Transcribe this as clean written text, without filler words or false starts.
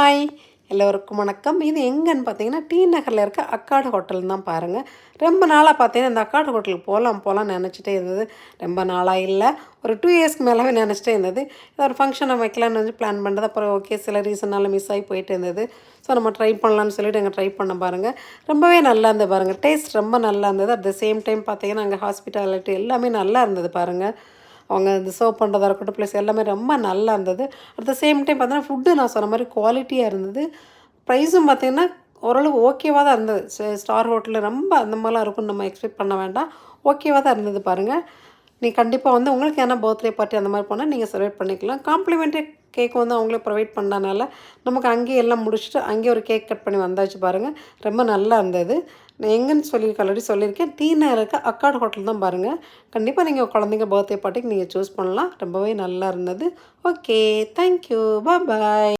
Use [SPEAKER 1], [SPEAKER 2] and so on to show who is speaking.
[SPEAKER 1] Hi எல்லோருக்கும் வணக்கம். இது எங்கன்னு பார்த்தீங்கன்னா, டி நகரில் இருக்க அக்காடு ஹோட்டல் தான் பாருங்கள். ரொம்ப நாளாக பார்த்தீங்கன்னா, இந்த அக்காடு ஹோட்டலுக்கு போகலான்னு நினச்சிட்டே இருந்தது. ரொம்ப நாளாக இல்லை, ஒரு 2 இயர்ஸ்க்கு மேலாவே நினச்சிட்டே இருந்தது. ஏதோ ஒரு ஃபங்க்ஷனை வைக்கலான்னு வந்து பிளான் பண்ணுறது. அப்புறம் ஓகே, சில ரீசனால் மிஸ் ஆகி போயிட்டு இருந்தது. ஸோ நம்ம ட்ரை பண்ணலான்னு சொல்லிட்டு அங்கே ட்ரை பண்ண பாருங்கள். ரொம்பவே நல்லா இருந்தது பாருங்கள். டேஸ்ட் ரொம்ப நல்லா இருந்தது. அட் த சேம் டைம் பார்த்தீங்கன்னா, அங்கே ஹாஸ்பிட்டாலிட்டி எல்லாமே நல்லா இருந்தது பாருங்கள். அவங்க இந்த சர்வ் பண்ணுறதா இருக்கட்டும், ப்ளஸ் எல்லாமே ரொம்ப நல்லா இருந்தது. அட் த சேம் டைம் பார்த்தீங்கன்னா, ஃபுட்டு நான் சொன்ன மாதிரி குவாலிட்டியாக இருந்தது. ப்ரைஸும் பார்த்தீங்கன்னா, ஓரளவு ஓகேவா தான் இருந்தது. ஸ்டார் ஹோட்டலில் ரொம்ப அந்த மாதிரிலாம் இருக்கும்னு நம்ம எக்ஸ்பெக்ட் பண்ண வேண்டாம். ஓகேவா தான் இருந்தது பாருங்கள். நீ கண்டிப்பாக வந்து உங்களுக்கு ஏன்னா பர்த்டே பார்ட்டி அந்த மாதிரி போனால் நீங்கள் செலிப்ரேட் பண்ணிக்கலாம். காம்ப்ளிமெண்ட்ரி கேக் வந்து அவங்களே ப்ரொவைட் பண்ணனால நமக்கு அங்கேயே எல்லாம் முடிச்சுட்டு அங்கேயே ஒரு கேக் கட் பண்ணி வந்தாச்சு பாருங்கள். ரொம்ப நல்லா இருந்தது. நான் எங்கேன்னு ஆல்ரெடி சொல்லியிருக்கேன். டி நகரில் இருக்க அக்காடு ஹோட்டல் தான் பாருங்கள். கண்டிப்பாக நீங்கள் குழந்தைங்க பர்த்டே பார்ட்டிக்கு நீங்கள் சூஸ் பண்ணலாம். ரொம்பவே நல்லா இருந்தது. ஓகே, தேங்க்யூ, பாய்.